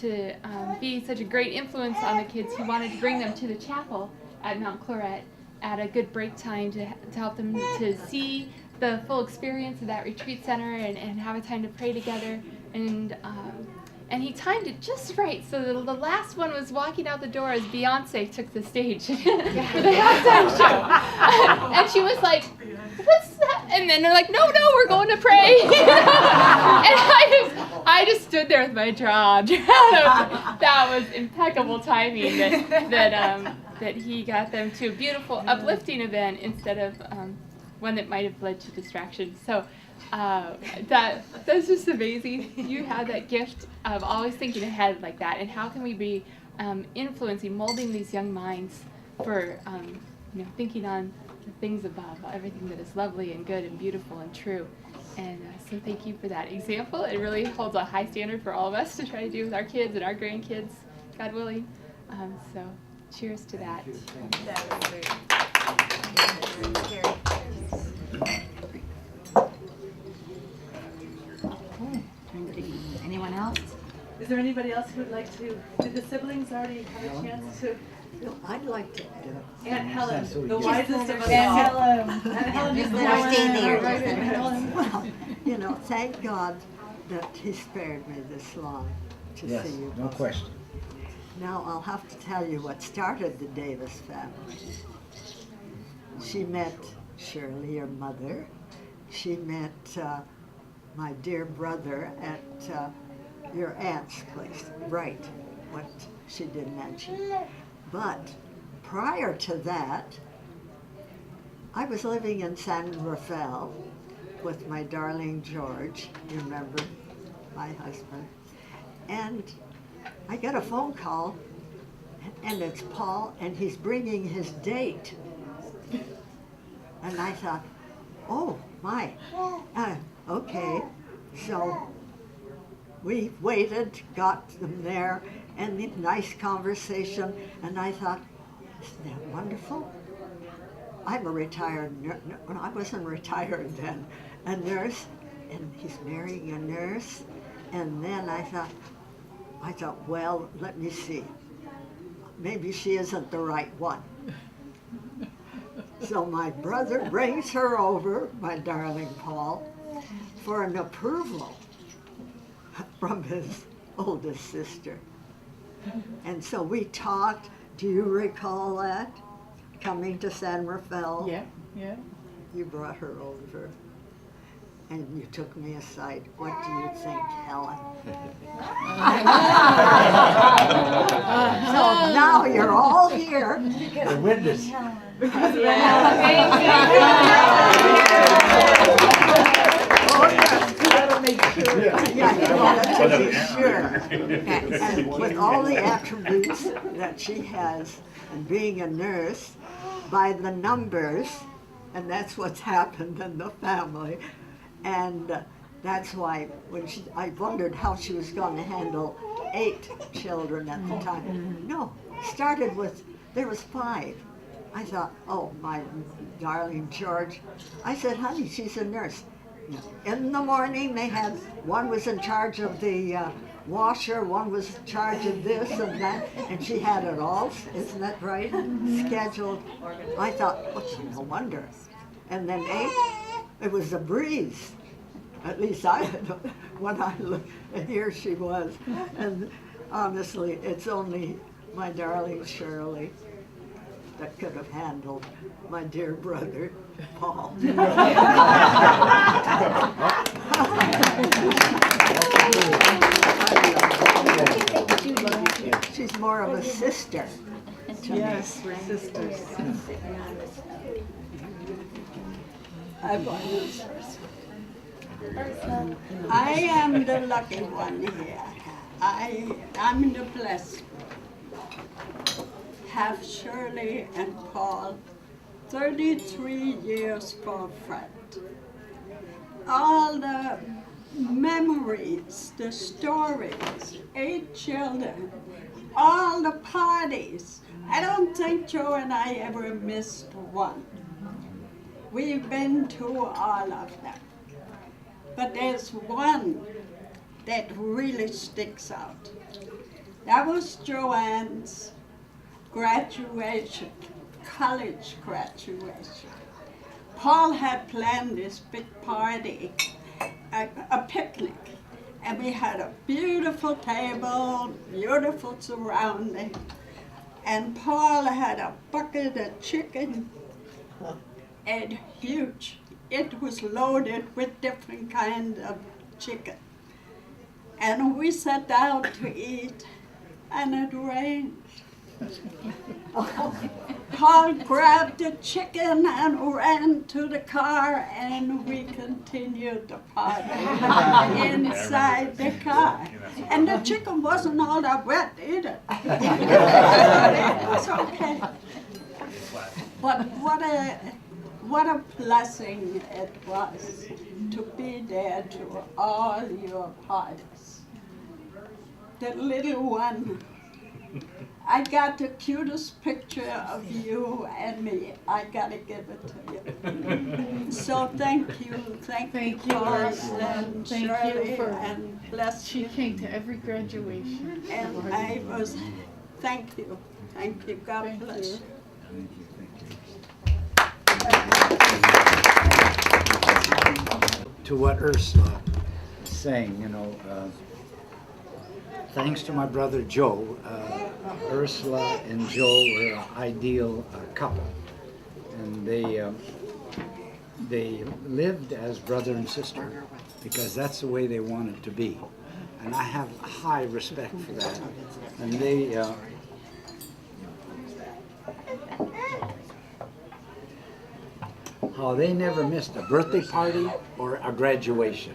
to be such a great influence on the kids, who wanted to bring them to the chapel at Mount Claret at a good break time to help them to see the full experience of that retreat center and have a time to pray together. And he timed it just right, so the last one was walking out the door as Beyonce took the stage for the halftime show. And she was like, what's that? And then they're like, no, we're going to pray. And I just stood there with my jaw dropped. That was impeccable timing that he got them to a beautiful, uplifting event instead of one that might have led to distraction. So that's just amazing. You have that gift of always thinking ahead like that. And how can we be influencing, molding these young minds for thinking on the things above, everything that is lovely and good and beautiful and true. And so thank you for that example. It really holds a high standard for all of us to try to do with our kids and our grandkids, God willing. So cheers to that. Anyone else? Is there anybody else who would like to? Did the siblings already have a chance to? No, I'd like to. Aunt Helen, the Just wisest of us all. Aunt Helen. Aunt Helen is the Just let her stay wisest. there. Well, you know, thank God that He spared me this long to Yes, see you. no question. Now, I'll have to tell you what started the Davis family. She met Shirley, your mother. She met my dear brother at your aunt's place. Right, what she did mention. But prior to that, I was living in San Rafael with my darling George, you remember, my husband. And I get a phone call, and it's Paul, and he's bringing his date. And I thought, oh my, okay. So we waited, got them there, and the nice conversation, and I thought, isn't that wonderful? I'm a retired nurse, I wasn't retired then, a nurse, and he's marrying a nurse. And then I thought, well, let me see. Maybe she isn't the right one. So my brother brings her over, my darling Paul, for an approval from his oldest sister. And so we talked. Do you recall that? Coming to San Rafael? Yeah, yeah. You brought her over. And you took me aside. What do you think, Helen? So now you're all here. The witness. Because of Yeah, you wanted to be sure. And with all the attributes that she has, and being a nurse, by the numbers, and that's what's happened in the family. And that's why when I wondered how she was going to handle 8 children at the time. No, started with, there was 5. I thought, oh, my darling George. I said, honey, she's a nurse. In the morning, they had, one was in charge of the washer, one was in charge of this and that, and she had it all, isn't that right? Scheduled. I thought, oh, no wonder. And then 8, it was a breeze. At least when I looked, and here she was. And honestly, it's only my darling Shirley that could have handled my dear brother, Paul. She's more of a sister to me. Yes, we're sisters. I am the lucky one here. I'm the blessed one. Have Shirley and Paul 33 years for a friend. All the memories, the stories, 8 children, all the parties. I don't think Joe and I ever missed one. We've been to all of them. But there's one that really sticks out. That was Joanne's graduation, college graduation. Paul had planned this big party, a picnic, and we had a beautiful table, beautiful surrounding, and Paul had a bucket of chicken, and huge. It was loaded with different kinds of chicken. And we sat down to eat, and it rained. Paul grabbed the chicken and ran to the car, and we continued the party inside the car. And the chicken wasn't all that wet either. It was okay. But what a blessing it was to be there to all your parties. The little one I got the cutest picture of you and me. I gotta give it to you. So thank you, thank you, Carlos and Thank Shirley, you for, and bless she you. came to every graduation. And I was, thank you, God bless you. To what Ursula is saying, thanks to my brother Joe, Ursula and Joe were an ideal couple, and they lived as brother and sister because that's the way they wanted to be, and I have high respect for that. And they how they never missed a birthday party or a graduation.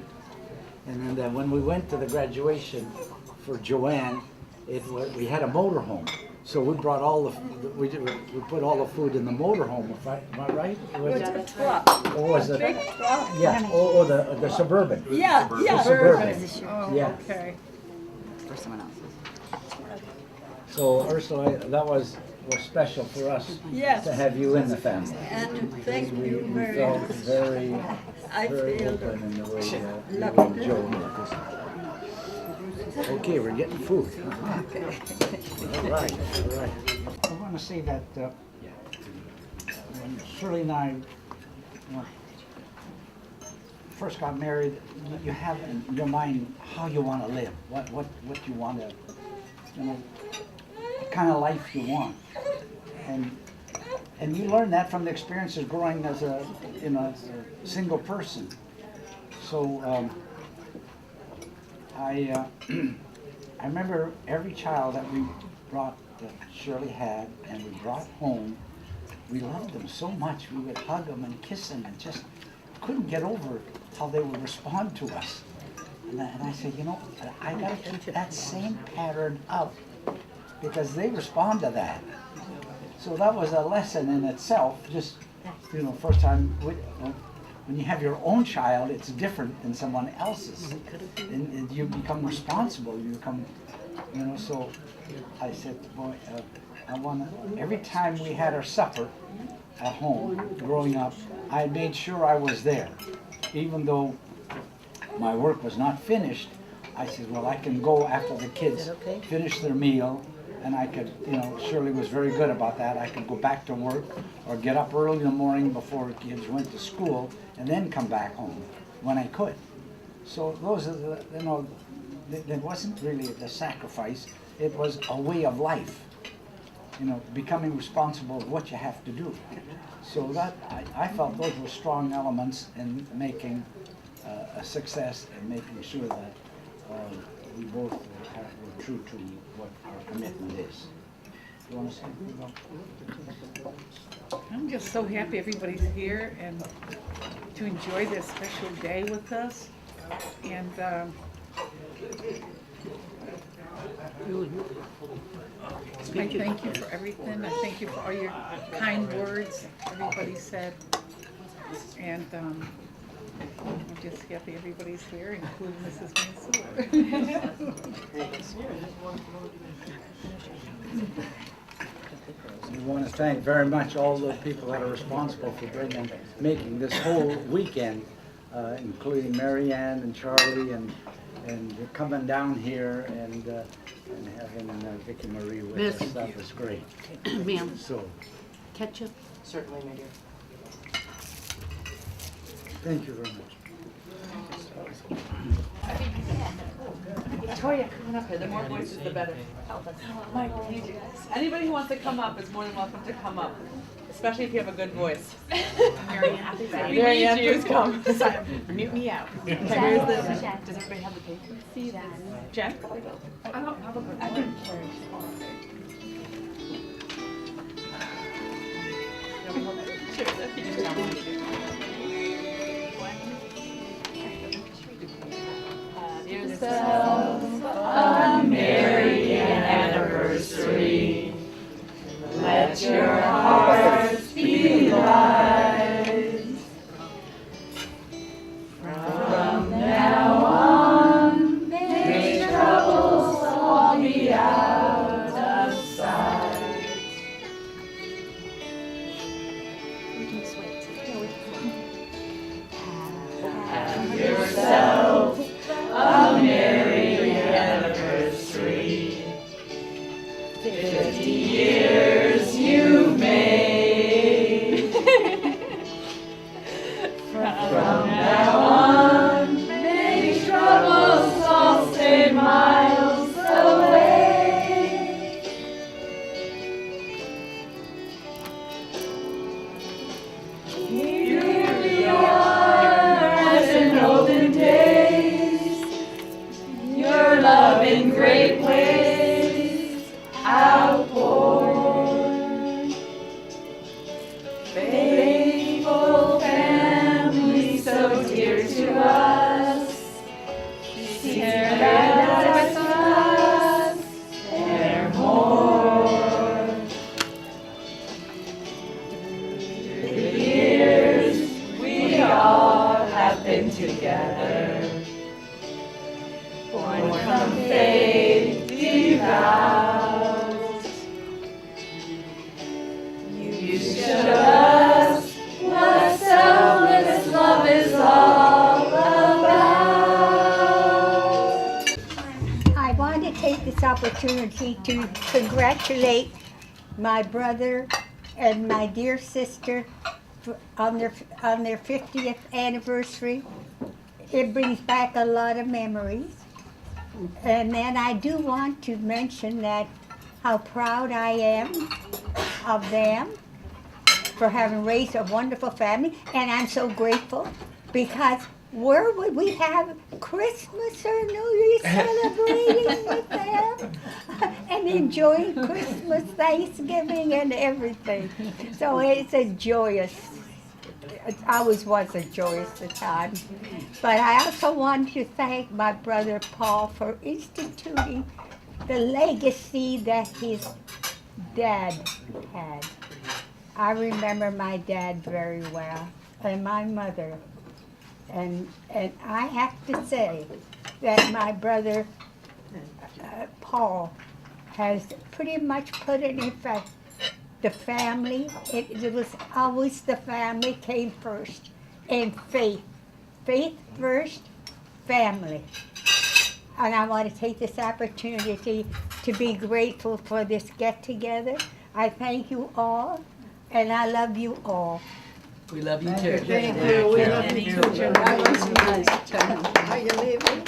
And then when we went to the graduation for Joanne, we had a motorhome. So we brought all the, we put all the food in the motorhome, am I right? It was a truck. Or was it? Big truck. Yeah, or the Suburban. Yeah, yeah. The Suburban. Oh, Yeah. okay. For someone else's. So Ursula, that was special for us Yes. to have you in the family. And thank We you very felt much. very, I very feel open in the way you lovely. and Joe did. Okay, we're getting food. All right, all right. I want to say that when Shirley and I first got married, you have in your mind how you want to live, what you want to, what kind of life you want, and you learn that from the experiences growing as a as a single person. So I remember every child that we brought, that Shirley had, and we brought home, we loved them so much. We would hug them and kiss them and just couldn't get over how they would respond to us. And I said, I got to keep that same pattern up because they respond to that. So that was a lesson in itself. Just, first time when you have your own child, it's different than someone else's. And you become responsible. You become, so I said, boy, I want to, every time we had our supper at home growing up, I made sure I was there. Even though my work was not finished, I said, well, I can go after the kids finish their meal, and I could, Shirley was very good about that. I could go back to work or get up early in the morning before the kids went to school and then come back home when I could. So those are the, there wasn't really the sacrifice. It was a way of life, becoming responsible of what you have to do. So that, I felt those were strong elements in making a success and making sure that we both were true to what our commitment is. You want to say something? I'm just so happy everybody's here and to enjoy this special day with us. And I thank you for everything. I thank you for all your kind words everybody said. And I'm just happy everybody's here, including Mrs. Mansour. We want to thank very much all the people that are responsible for making this whole weekend, including Mary Ann and Charlie and coming down here and having Vicki Marie with Miss. us. That was great. Ma'am. So, Ketchup? Certainly, my dear. thank you very much. Victoria, come on up here. The more voices, the better. Mike, we need you guys. Anybody who wants to come up is more than welcome to come up, especially if you have a good voice. Mary Ann, Mary Ann, please come. Mute me out. Okay, where's the, does everybody have the paper? See that. Jen? I don't have a good one. Sure, that's Yourself a merry anniversary. Let your hearts be light. From now on, may troubles all be 50 years you've made. From now on, many troubles all stay miles away. Here we are as in olden days, your love in great ways outpoured. Faithful family so dear to us, share that with us, they're more. The years we all have been together, born from faith devout. You showed us what selfless love is all about. I want to take this opportunity to congratulate my brother and my dear sister on their 50th anniversary. It brings back a lot of memories. And then I do want to mention that how proud I am of them for having raised a wonderful family. And I'm so grateful because where would we have Christmas or New Year's celebrating with them and enjoying Christmas, Thanksgiving, and everything. So it's a joyous, it always was a joyous time. But I also want to thank my brother Paul for instituting the legacy that his dad had. I remember my dad very well, and my mother. And I have to say that my brother Paul has pretty much put in effect the family. It was always the family came first, and faith. Faith first, family. And I want to take this opportunity to be grateful for this get-together. I thank you all, and I love you all. We love you too. Thank you. We love you too. That was nice. Are you leaving?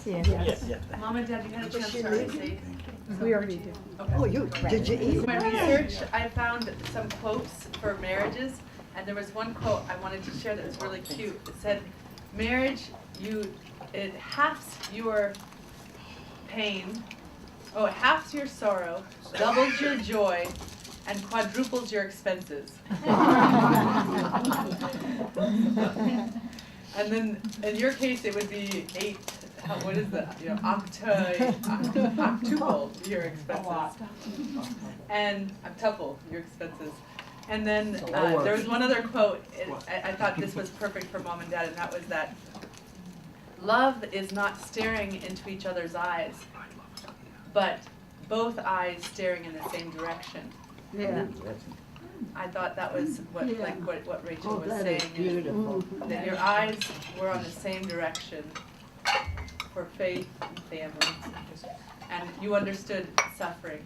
Yes. Mom and Dad, you had a chance to already say. We already did. Okay. Oh, did you eat? In my research, I found some quotes for marriages, and there was one quote I wanted to share that was really cute. It said, "Marriage, it halves your pain, it halves your sorrow, doubles your joy, and quadruples your expenses." And then in your case, it would be what is that? Octuple your expenses. And octuple your expenses. And then there was one other quote. I thought this was perfect for Mom and Dad, and that was that love is not staring into each other's eyes, but both eyes staring in the same direction. Yeah. I thought that was what Rachel was that saying. is beautiful. That your eyes were on the same direction for faith and family. And you understood suffering.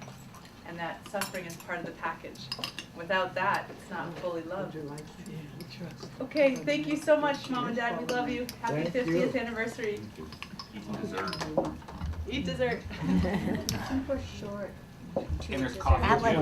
And that suffering is part of the package. Without that, it's not fully loved. Okay, thank you so much, Mom and Dad. We love you. Happy 50th anniversary. Eat dessert. Eat dessert. For short. And there's coffee too.